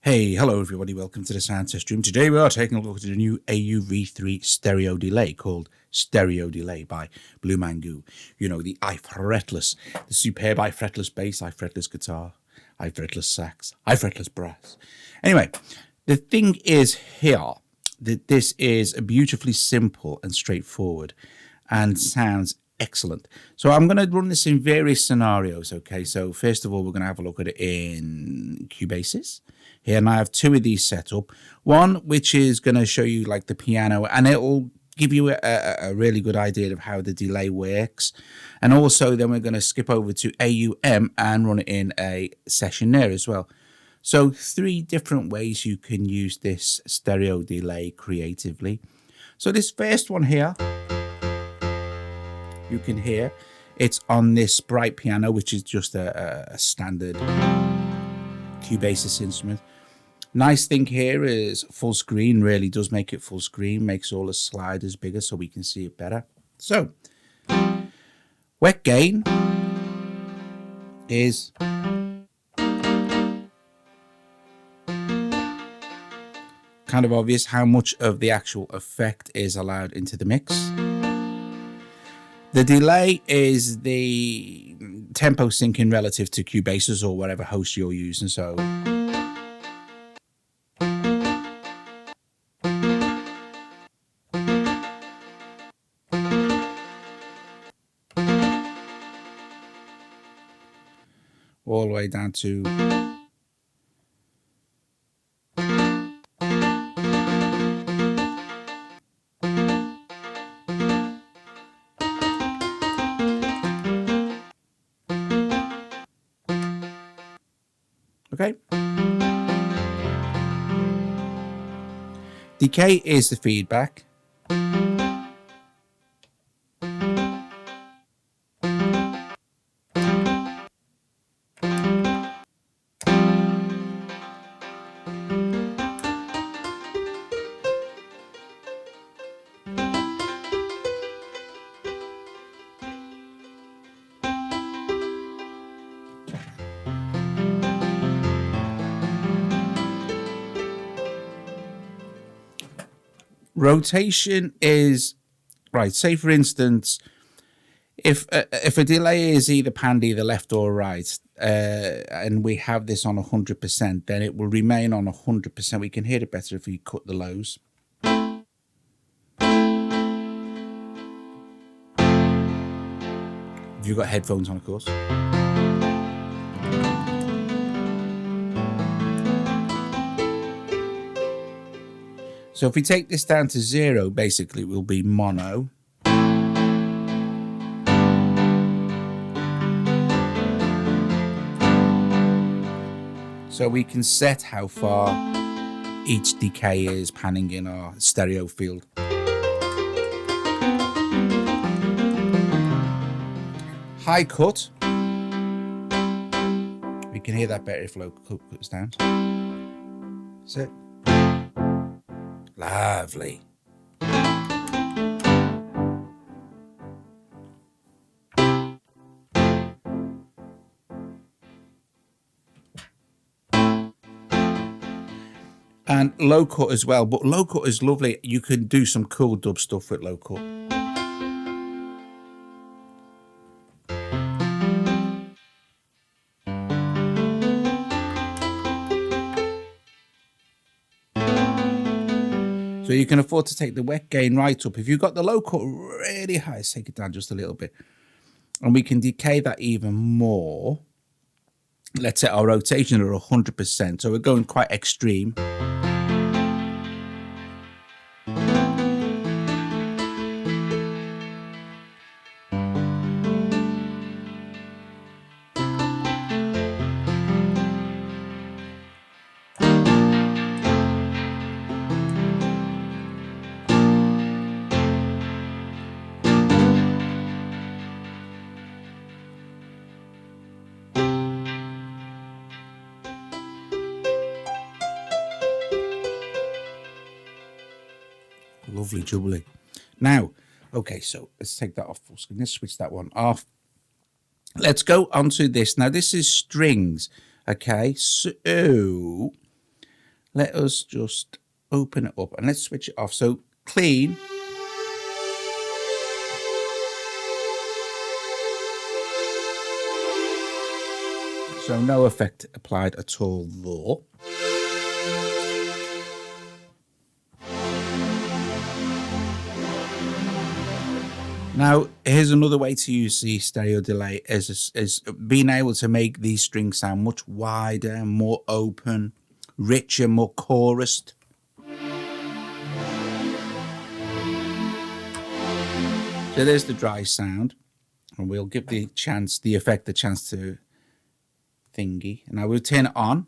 Hey, hello everybody, welcome to the sound test room. Today we are taking a look at a new AUv3 stereo delay called Stereo Delay by Mangoo. You know, the iFretless, the superb iFretless bass, iFretless guitar, iFretless sax, iFretless brass. Anyway, the thing is here that this is beautifully simple and straightforward and sounds excellent. So I'm going to run this in various scenarios, okay? So first of all, we're going to have a look at it in Cubases. Here, and I have two of these set up. One which is going to show you like the piano, and it'll give you a really good idea of how the delay works. And also then we're going to skip over to AUM and run it in a session there as well. So three different ways you can use this stereo delay creatively. So this first one here, you can hear it's on this bright piano, which is just a standard Cubases instrument. Nice thing here is full screen, really does make it full screen, makes all the sliders bigger so we can see it better. So wet gain is kind of obvious how much of the actual effect is allowed into the mix. The delay is the tempo syncing relative to Cubases or whatever host you're using. So all the way down to okay. Decay is the feedback. Rotation is, right, say for instance, if a delay is either panned either left or right, and we have this on 100%, then it will remain on 100%. We can hear it better if we cut the lows. If you've got headphones on, of course. So if we take this down to 0, basically it will be mono. So we can set how far each decay is panning in our stereo field. High cut. We can hear that better if low cut cuts down. That's it. Lovely. And low cut as well, but low cut is lovely. You can do some cool dub stuff with low cut. So you can afford to take the wet gain right up. If you've got the low cut really high, let's take it down just a little bit. And we can decay that even more. Let's set our rotation at 100%. So we're going quite extreme. Lovely jubbly. Now, okay, so let's take that off full screen. Let's switch that one off. Let's go on to this. Now, this is strings. Okay, so let us just open it up and let's switch it off. So clean. So no effect applied at all though. Now, here's another way to use the stereo delay is being able to make these strings sound much wider, more open, richer, more chorused. So there's the dry sound, and we'll give the effect a chance to thingy. And I will turn it on.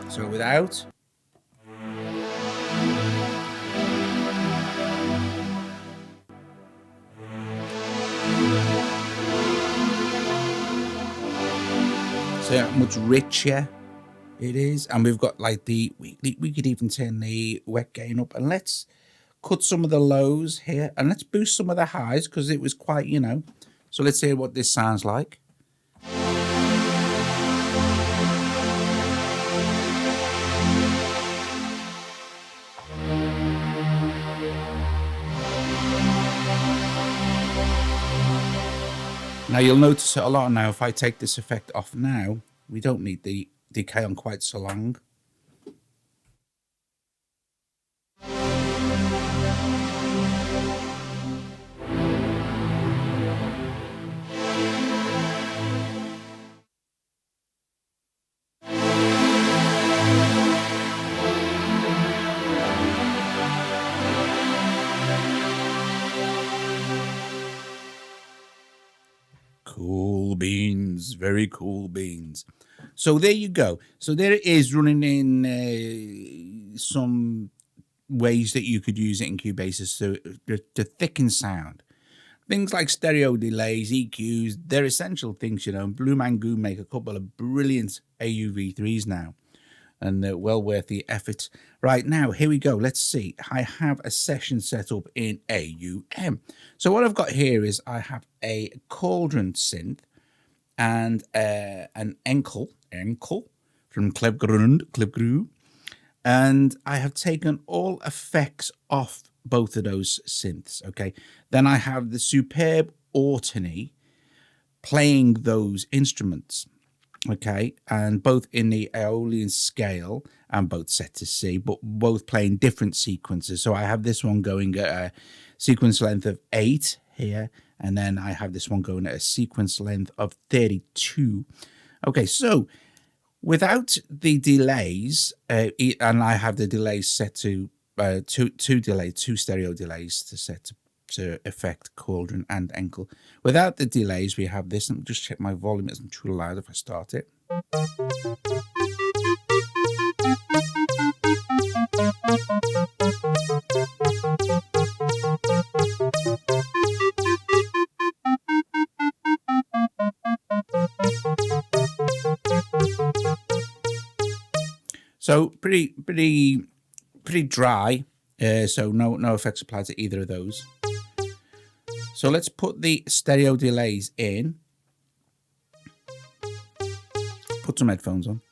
So without. So much richer it is, and we've got like we could even turn the wet gain up, and let's cut some of the lows here, and let's boost some of the highs because it was quite, you know. So let's hear what this sounds like. Now you'll notice it a lot now. If I take this effect off now, we don't need the decay on quite so long. Cool beans, very cool beans. So there you go. So there it is, running in some ways that you could use it in Cubasis to thicken sound. Things like stereo delays, EQs, they're essential things, you know. Blue Mangoo make a couple of brilliant AUv3s now, and they're well worth the effort. Right now, here we go. Let's see. I have a session set up in AUM. So what I've got here is I have a Cauldron synth and an Enkel from Klebgrund, and I have taken all effects off both of those synths. Okay, then I have the superb Ortony playing those instruments. Okay, and both in the Aeolian scale and both set to C, but both playing different sequences. So I have this one going at a sequence length of 8 here, and then I have this one going at a sequence length of 32. Okay, so without the delays, and I have the delays set to two stereo delays to set to affect Cauldron and Enkel. Without the delays, we have this. Let me just check my volume. It isn't too loud if I start it. So pretty dry. So no effects applied to either of those. So let's put the stereo delays in. Put some headphones on.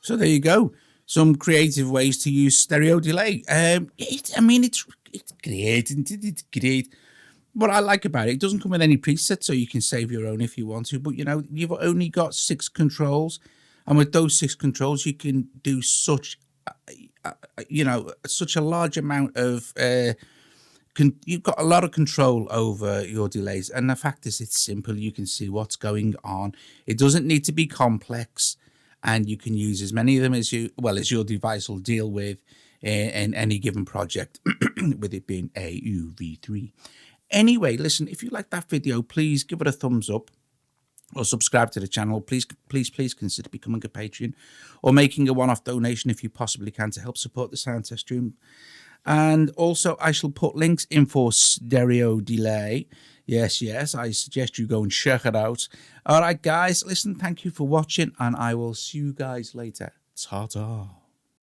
So there you go. Some creative ways to use stereo delay. It's great. It's great. What I like about it, it doesn't come with any presets, so you can save your own if you want to. But, you've only got 6 controls. And with those 6 controls, you can do such a large amount of... you've got a lot of control over your delays. And the fact is, it's simple. You can see what's going on. It doesn't need to be complex. And you can use as many of them as your device will deal with in any given project, with it being AUv3. Anyway, listen, if you like that video, please give it a thumbs up or subscribe to the channel. Please consider becoming a Patreon or making a one-off donation if you possibly can to help support the sound test stream. And also, I shall put links in for stereo delay. Yes, I suggest you go and check it out. All right, guys, listen, thank you for watching, and I will see you guys later. Ta-ta.